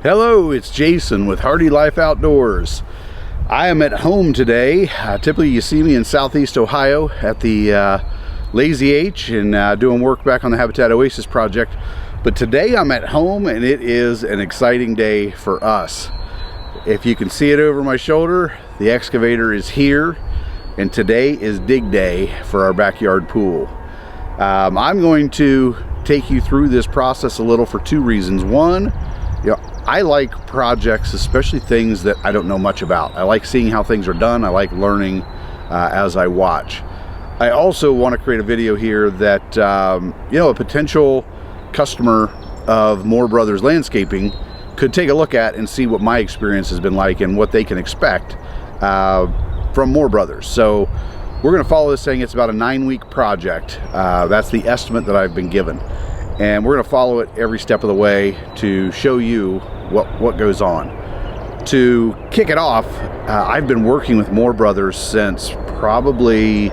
Hello, it's Jason with Hardy Life Outdoors. I am at home today. Typically you see me in Southeast Ohio at the Lazy H and doing work back on the Habitat Oasis project. But today I'm at home and it is an exciting day for us. If you can see it over my shoulder, the excavator is here and today is dig day for our backyard pool. I'm going to take you through this process a little for two reasons. One, I like projects, especially things that I don't know much about. I like seeing how things are done. I like learning as I watch. I also want to create a video here that, a potential customer of Moore Brothers Landscaping could take a look at and see what my experience has been like and what they can expect from Moore Brothers. So we're going to follow this thing. It's about a 9-week project. That's the estimate that I've been given. And we're going to follow it every step of the way to show you what goes on. To kick it off, I've been working with Moore Brothers since probably,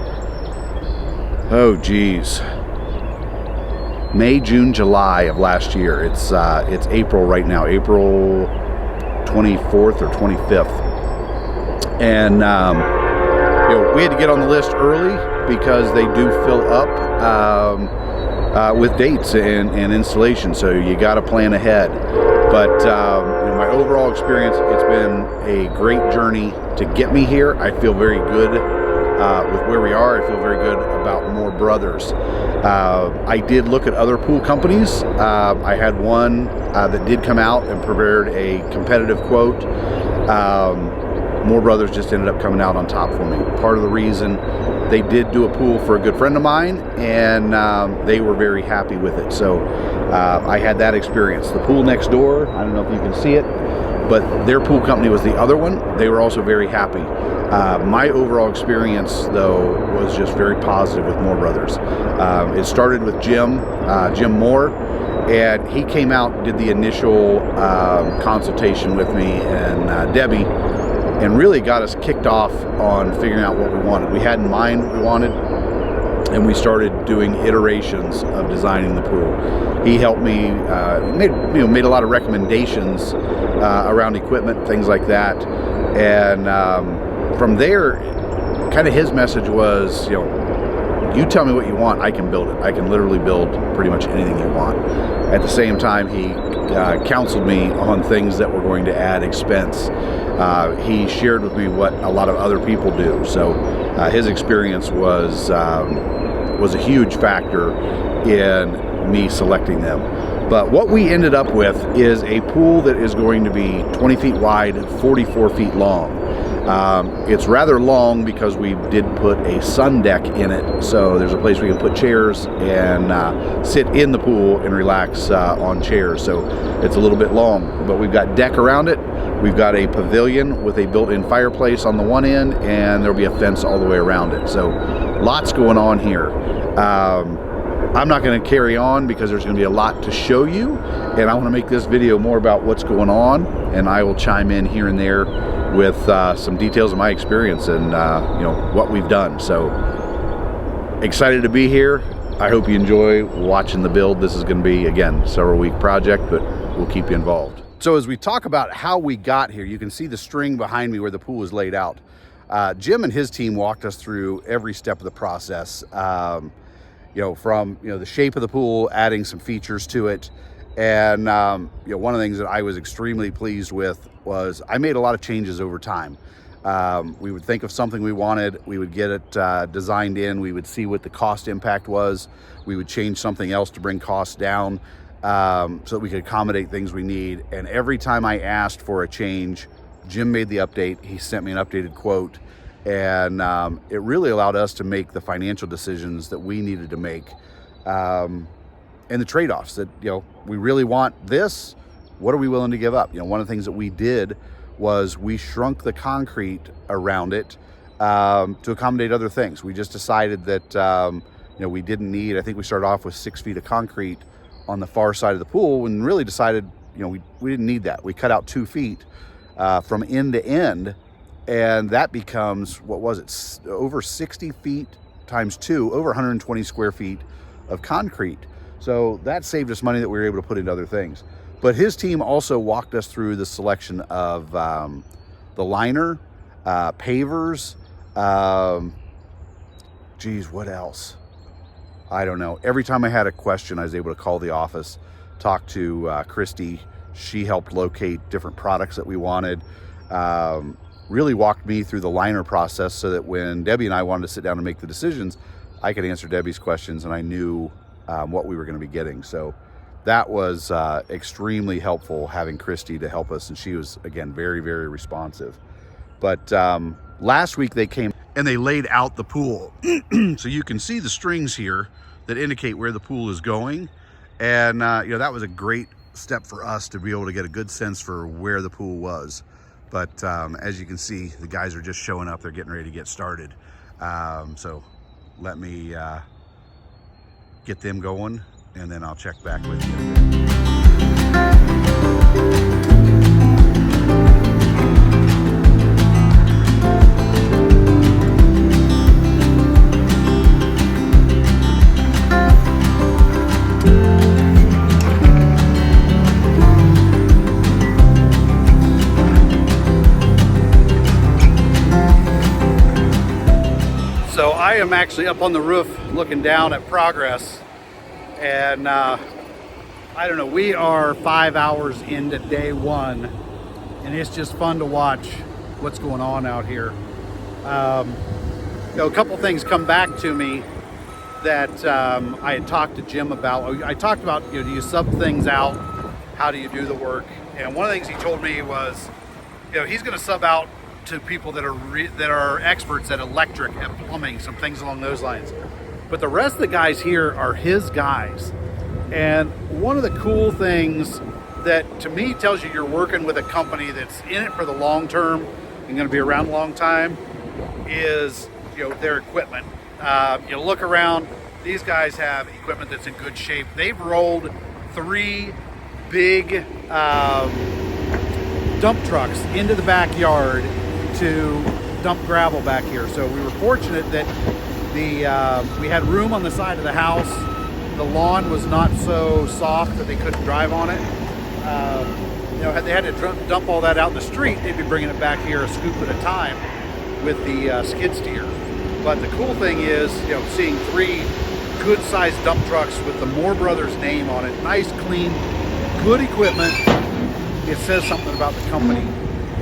May, June, July of last year. It's April right now, April 24th or 25th. And we had to get on the list early because they do fill up with dates and installation, so you got to plan ahead. But my overall experience, it's been a great journey to get me here. I feel very good with where we are. I feel very good about Moore Brothers. I did look at other pool companies. I had one that did come out and prepared a competitive quote. Moore Brothers just ended up coming out on top for me. Part of the reason, they did do a pool for a good friend of mine, and they were very happy with it. So I had that experience. The pool next door, I don't know if you can see it, but their pool company was the other one. They were also very happy. My overall experience, though, was just very positive with Moore Brothers. It started with Jim Moore, and he came out, did the initial consultation with me and Debbie, and really got us kicked off on figuring out what we wanted. We had in mind what we wanted, and we started doing iterations of designing the pool. He helped me, made a lot of recommendations around equipment, things like that. And from there, kind of his message was, you tell me what you want, I can build it. I can literally build pretty much anything you want. At the same time, he counseled me on things that were going to add expense. He shared with me what a lot of other people do. So his experience was a huge factor in me selecting them. But what we ended up with is a pool that is going to be 20 feet wide, 44 feet long. It's rather long because we did put a sun deck in it, so there's a place where you can put chairs and sit in the pool and relax on chairs. So it's a little bit long, but we've got deck around it. We've got a pavilion with a built-in fireplace on the one end, and there'll be a fence all the way around it. So lots going on here. I'm not going to carry on because there's going to be a lot to show you, and I want to make this video more about what's going on, and I will chime in here and there with some details of my experience and what we've done. So excited to be here. I hope you enjoy watching the build. This is going to be, again, several-week project, but we'll keep you involved. So as we talk about how we got here, you can see the string behind me where the pool is laid out. Jim and his team walked us through every step of the process. From the shape of the pool, adding some features to it. And one of the things that I was extremely pleased with was I made a lot of changes over time. We would think of something we wanted, we would get it designed in, we would see what the cost impact was, we would change something else to bring costs down so that we could accommodate things we need. And every time I asked for a change, Jim made the update. He sent me an updated quote, and it really allowed us to make the financial decisions that we needed to make, and the trade-offs that, we really want this, what are we willing to give up? One of the things that we did was we shrunk the concrete around it to accommodate other things. We just decided that we didn't need, I think we started off with 6 feet of concrete on the far side of the pool, and really decided we didn't need that. We cut out 2 feet from end to end, and that becomes, over 60 feet times 2, over 120 square feet of concrete. So that saved us money that we were able to put into other things. But his team also walked us through the selection of the liner, pavers, geez, what else? I don't know. Every time I had a question, I was able to call the office, talk to Christy. She helped locate different products that we wanted. Really walked me through the liner process so that when Debbie and I wanted to sit down and make the decisions, I could answer Debbie's questions and I knew what we were going to be getting. So that was extremely helpful, having Christy to help us, and she was, again, very, very responsive. But last week they came and they laid out the pool. So you can see the strings here that indicate where the pool is going. And you know, that was a great step for us to be able to get a good sense for where the pool was. But as you can see, the guys are just showing up. They're getting ready to get started. So let me get them going, and then I'll check back with you. So I am actually up on the roof looking down at progress, and I don't know, we are 5 hours into day one, and it's just fun to watch what's going on out here. You know, a couple things come back to me that I had talked to Jim about. I talked about, you know, do you sub things out? How do you do the work? And one of the things he told me was, you know, he's going to sub out to people that are experts at electric, at plumbing, some things along those lines. But the rest of the guys here are his guys. And one of the cool things that to me tells you you're working with a company that's in it for the long term and going to be around a long time is, you know, their equipment. You know, look around, these guys have equipment that's in good shape. They've rolled 3 big dump trucks into the backyard to dump gravel back here. So we were fortunate that we had room on the side of the house. The lawn was not so soft that they couldn't drive on it. You know, had they had to dump all that out in the street, they'd be bringing it back here a scoop at a time with the skid steer. But the cool thing is, you know, seeing 3 good-sized dump trucks with the Moore Brothers name on it, nice, clean, good equipment. It says something about the company.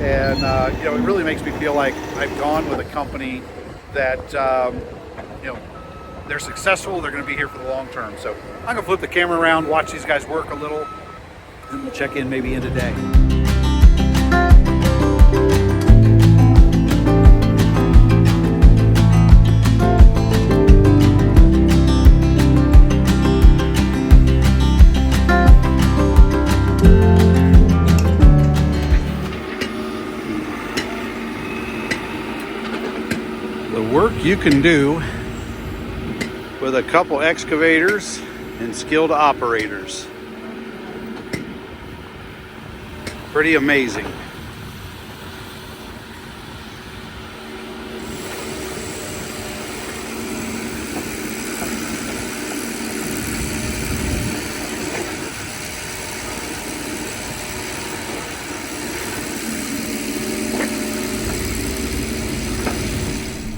And, you know, it really makes me feel like I've gone with a company that, you know, they're successful, they're going to be here for the long term. So I'm going to flip the camera around, watch these guys work a little, and we'll check in maybe in today. Work you can do with a couple excavators and skilled operators. Pretty amazing.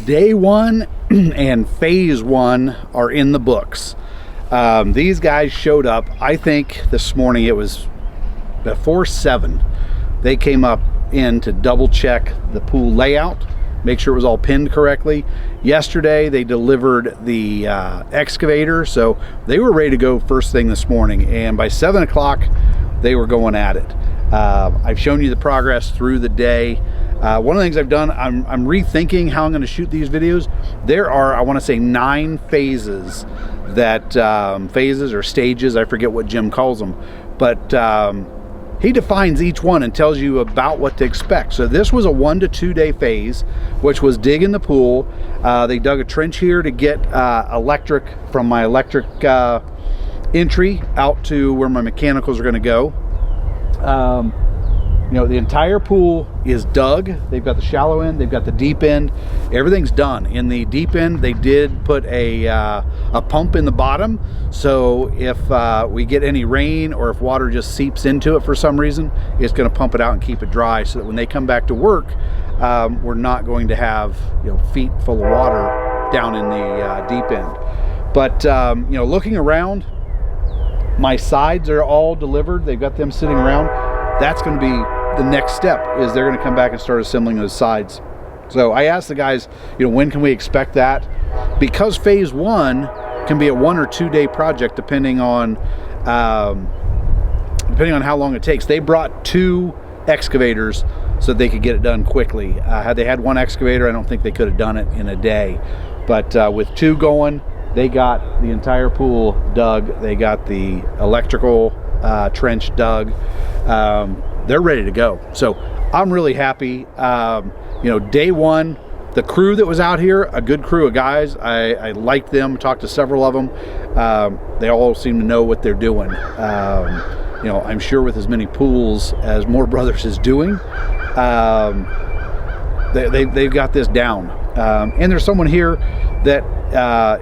Day 1 and phase 1 are in the books. These guys showed up, I think this morning, it was before 7. They came up in to double check the pool layout, make sure it was all pinned correctly. Yesterday they delivered the excavator, so they were ready to go first thing this morning, and by 7 o'clock they were going at it. I've shown you the progress through the day. One of the things I've done, I'm rethinking how I'm going to shoot these videos. There are, I want to say, 9 phases that, phases or stages, I forget what Jim calls them, but he defines each one and tells you about what to expect. So this was a 1 to 2 day phase, which was digging the pool. They dug a trench here to get electric from my electric entry out to where my mechanicals are going to go. You know, the entire pool is dug. They've got the shallow end, they've got the deep end. Everything's done. In the deep end, they did put a pump in the bottom. So if we get any rain or if water just seeps into it for some reason, it's going to pump it out and keep it dry, so that when they come back to work, we're not going to have, you know, feet full of water down in the deep end. But you know, looking around, my sides are all delivered. They've got them sitting around. That's going to be the next step, is they're going to come back and start assembling those sides. So I asked the guys, you know, when can we expect that? Because phase 1 can be a 1 or 2 day project, depending on how long it takes. They brought 2 excavators so they could get it done quickly. Had they had 1 excavator, I don't think they could have done it in a day. But with 2 going, they got the entire pool dug. They got the electrical trench dug. They're ready to go. So I'm really happy. You know, day 1, the crew that was out here, a good crew of guys. I liked them, talked to several of them. They all seem to know what they're doing. You know, I'm sure with as many pools as Moore Brothers is doing, they've got this down. And there's someone here that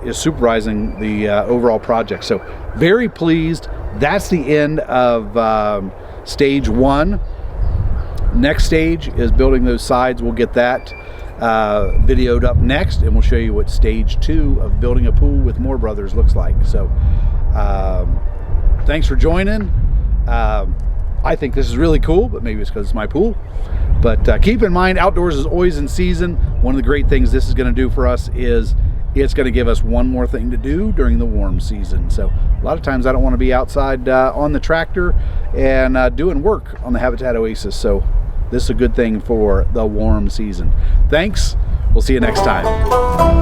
is supervising the overall project. So very pleased. That's the end of stage 1. Next stage is building those sides. We'll get that videoed up next, and we'll show you what stage 2 of building a pool with Moore Brothers looks like. So thanks for joining. I think this is really cool, but maybe it's because it's my pool. But keep in mind, outdoors is always in season. One of the great things this is going to do for us is it's going to give us one more thing to do during the warm season. So a lot of times I don't want to be outside on the tractor and doing work on the Habitat Oasis. So this is a good thing for the warm season. Thanks. We'll see you next time.